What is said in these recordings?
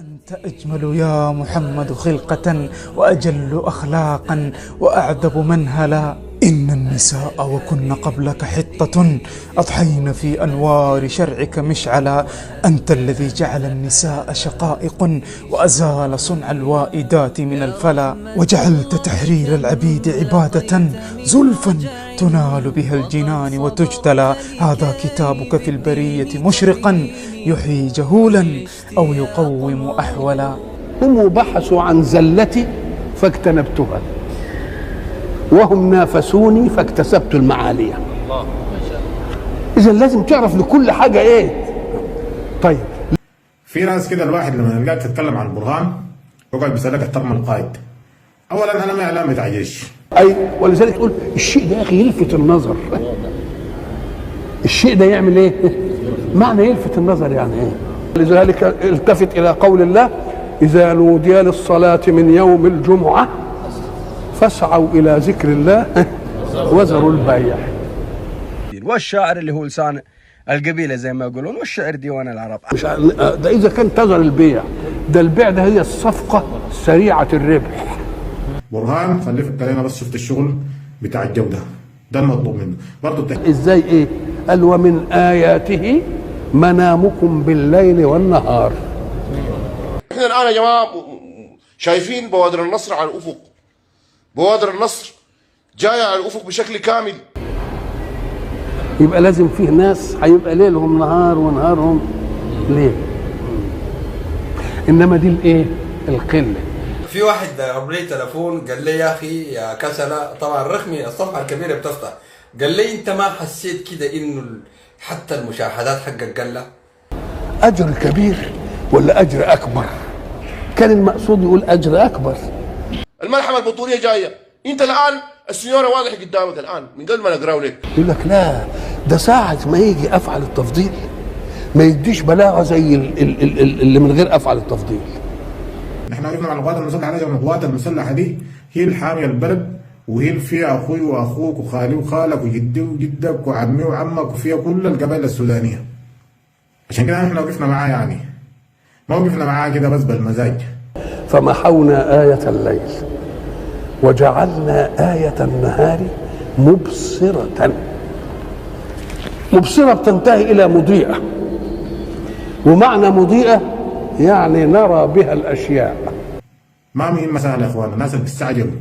أنت أجمل يا محمد خلقة وأجل أخلاقا وأعذب منهلا. إن النساء وكن قبلك حطة أضحين في أنوار شرعك مشعلا. أنت الذي جعل النساء شقائق وأزال صنع الوائدات من الفلا، وجعلت تحرير العبيد عبادة زلفا تنال بها الجنان وتجتلى. هذا كتابك في البرية مشرقا يحيي جهولا أو يقوم أحولا. هم بحثوا عن زلتي فاجتنبتها، وهم نافسوني فاكتسبت المعالية. إذا لازم تعرف لكل حاجة إيه. طيب في ناس كده الواحد لما يلقاك تتكلم عن البرهان يقعد بيسألك احترم القائد. أولا أنا ما إعلام بتاع جيش، أي ولذلك تقول الشيء ده يا أخي يلفت النظر. الشيء ده يعمل إيه؟ معنى يلفت النظر يعني إيه؟ لذلك التفت إلى قول الله: إذا نودي للصلاة من يوم الجمعة فاسعوا إلى ذكر الله وذروا البيع. والشاعر اللي هو لسان القبيلة زي ما يقولون، والشعر ديوان العرب. مش ده إذا كان تذر البيع، ده البيع ده هي الصفقة سريعة الربح. برهان خليه في الكلام، بس شفت الشغل بتاع الجودة ده المطلوب منه برضه. إزاي إيه؟ قال: ومن آياته منامكم بالليل والنهار. احنا الآن يا جماعة شايفين بوادر النصر على الأفق، بوادر النصر جاية على الأفق بشكل كامل. يبقى لازم فيه ناس هيبقى ليلهم نهار ونهارهم ليل، إنما دي الإيه؟ القلة. في واحد عبر لي تلفون قال لي: يا أخي يا كسلة، طبعا رقمي الصفحة الكبيرة بتفتح، قال لي: أنت ما حسيت كده إنه حتى المشاهدات حقك قلة؟ أجر كبير ولا أجر أكبر؟ كان المقصود يقول أجر أكبر. الملحمة البطولية جاية، أنت الآن السيارة واضح قدامك الآن من قبل ما نقرأه لك. يقول لك لا، ده ساعة ما يجي أفعل التفضيل ما يديش بلاغة زي اللي من غير أفعل التفضيل. نحن وقفنا مع القوات المسلحة دي، القوات المسلحة دي هي الحامية البلد، وهي اللي فيها أخوي وأخوك وخالي وخالك وجدي وجدك وعمي وعمك، وفيها كل القبائل السودانية. عشان كده نحن وقفنا معاه، يعني ما وقفنا معاه كده بس بالمزاج. فمحونا آية الليل وجعلنا آية النهار مبصرة. مبصرة بتنتهي إلى مضيئة، ومعنى مضيئة يعني نرى بها الأشياء. ما مهم مسألة يا إخوانا، الناس اللي بتستعجلوا.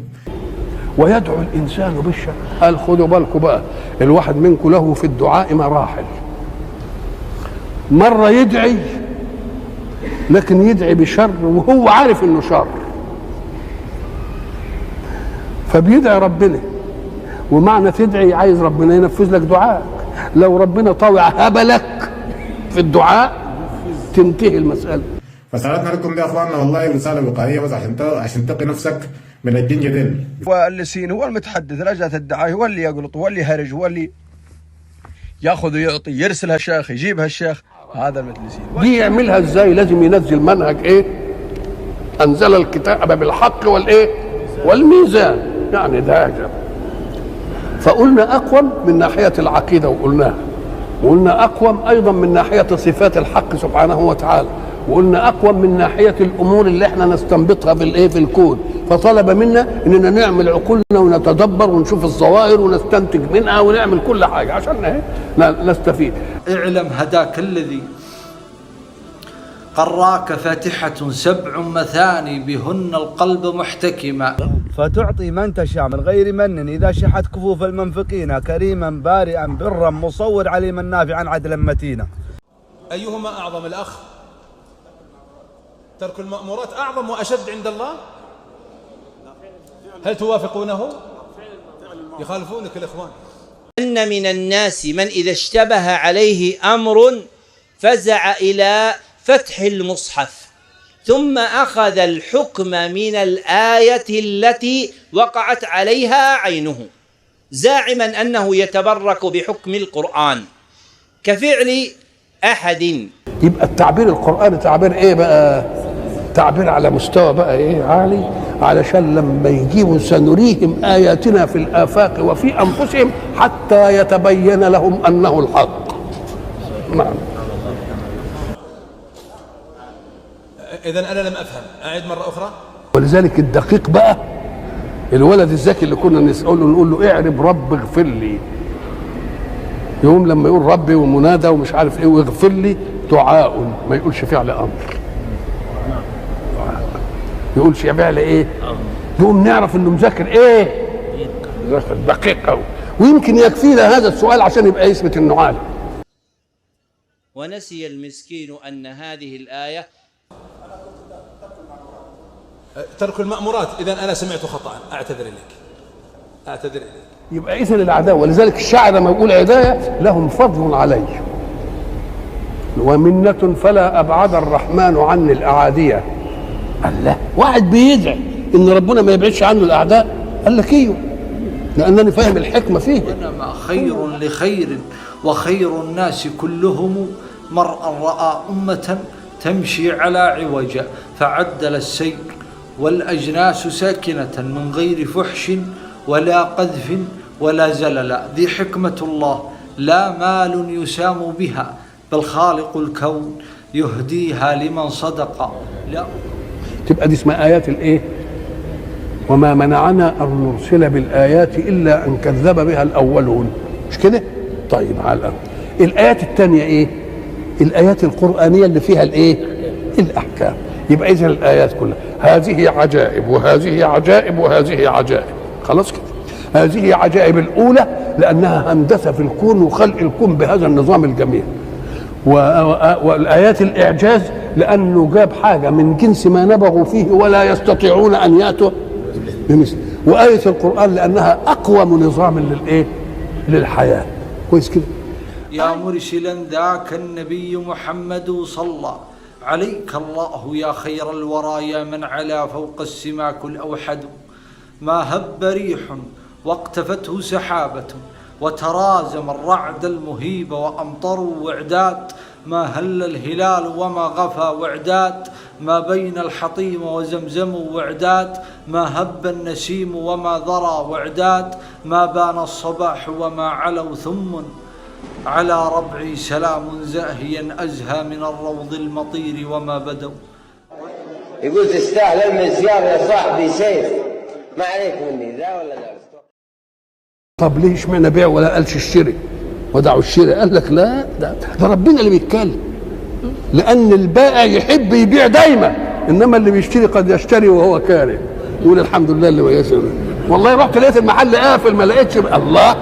ويدعو الإنسان بالشر. قال: خدوا بالكم بقى، الواحد منكم له في الدعاء مراحل. مرة يدعي لكن يدعي بشر وهو عارف إنه شر، فبيدعي ربنا. ومعنى تدعي عايز ربنا ينفذ لك دعائك. لو ربنا طوع هبلك في الدعاء تنتهي المسألة. فسألتنا لكم دي يا اخواننا والله رسالة وقائية بس عشان تقي نفسك من الجن ديل. واللسين هو المتحدث، لجنة الدعاية هو اللي يقلط، هو اللي يهرج، هو اللي ياخذ ويعطي، يرسلها الشيخ يجيبها الشيخ. هذا المتلسين دي يعملها ازاي؟ لازم ينزل منهج ايه؟ انزل الكتاب بالحق والايه؟ والميزان. يعني ده عجب. فقلنا اقوم من ناحيه العقيده وقلنا اقوم ايضا من ناحيه صفات الحق سبحانه وتعالى، وقلنا اقوم من ناحيه الامور اللي احنا نستنبطها في الايه؟ في الكون. فطلب منا اننا نعمل عقولنا ونتدبر ونشوف الظواهر ونستنتج منها ونعمل كل حاجه عشان نستفيد. اعلم هداك الذي قراك فاتحة 7 مثاني بهن القلب محتكما، فتعطي من تشاء من غير من إذا شحت كفوف المنفقين، كريما بارئا برا مصور عليما نافعا عدلا متينا. أيهما أعظم الأخ؟ ترك المأمورات أعظم وأشد عند الله؟ هل توافقونه؟ يخالفونك الإخوان. أن من الناس من إذا اشتبه عليه أمر فزع إلى فتح المصحف ثم أخذ الحكم من الآية التي وقعت عليها عينه زاعما أنه يتبرك بحكم القرآن كفعل أحد. يبقى التعبير القرآني تعبير إيه بقى؟ تعبير على مستوى بقى إيه؟ عالي، علشان لما يجيبوا سنريهم آياتنا في الآفاق وفي أنفسهم حتى يتبين لهم أنه الحق. نعم. إذن أنا لم أفهم، أعيد مرة أخرى. ولذلك الدقيق بقى الولد الذكي اللي كنا نسأله نقول له اعرب رب اغفر لي، يوم لما يقول ربي ومنادى ومش عارف ايه واغفر لي دعاء، ما يقولش فعل امر، يقولش فعل ايه، يقوم نعرف انه مذاكر ايه، دقيق قوي. ويمكن يكفينا هذا السؤال عشان يبقى يثبت انه عالم. ونسي المسكين أن هذه الآية ترك المأمورات. إذن أنا سمعت خطأ، أعتذر إليك، أعتذر إليك. يبقى إذن الأعداء، ولذلك الشاعر لما يقول عداية لهم فضل علي ومنة فلا أبعد الرحمن عني الأعادية. الله، واحد بيدعي إن ربنا ما يبعدش عنه الأعداء، قال لك إيوه، لأنني فاهم الحكمة فيه. إنما خير لخير وخير الناس كلهم مرء رأى أمة تمشي على عوجة فعدل السير والأجناس ساكنة من غير فحش ولا قذف ولا زلل. ذي حكمة الله لا مال يسام بها بل خالق الكون يهديها لمن صدق. لا تبقى دي اسمها آيات الإيه؟ وما منعنا أن نرسل بالآيات إلا أن كذب بها الأولون، مش كده؟ طيب على الأول. الآيات الثانية إيه؟ الآيات القرآنية اللي فيها الإيه؟ الأحكام. يبقى إذن الآيات كلها هذه عجائب وهذه عجائب وهذه عجائب، خلاص كده. هذه عجائب الأولى لأنها هندسة في الكون وخلق الكون بهذا النظام الجميل، والآيات الإعجاز لأنه جاب حاجة من جنس ما نبغوا فيه ولا يستطيعون أن يأتوا بمثل. وآية القرآن لأنها أقوم نظام للإيه؟ للحياة. كويس كده. يا مرسلا ذاك النبي محمد صلى عليك الله يا خير الورى يا من علا فوق السماك الأوحد. ما هب ريح واقتفته سحابة وترازم الرعد المهيب وأمطروا وعداد. ما هل الهلال وما غفى وعداد. ما بين الحطيم وزمزم وعداد. ما هب النسيم وما ذرى وعداد. ما بان الصباح وما علوا ثم على ربعي سلام زاهيا أزهى من الروض المطير وما بدوا. يقول تستاهل المسيار يا صاحبي سيف، ما عليك مني ذا ولا ذا. طب ليش معنى بيع ولا قالش اشتري ودعوا الشراء؟ قال لك لا، ده ربنا اللي بيتكلم، لأن البائع يحب يبيع دايما، إنما اللي بيشتري قد يشتري وهو كاره، يقول الحمد لله اللي ما يشتري. والله رحت لقيت المحل قافل ما لقيتش، الله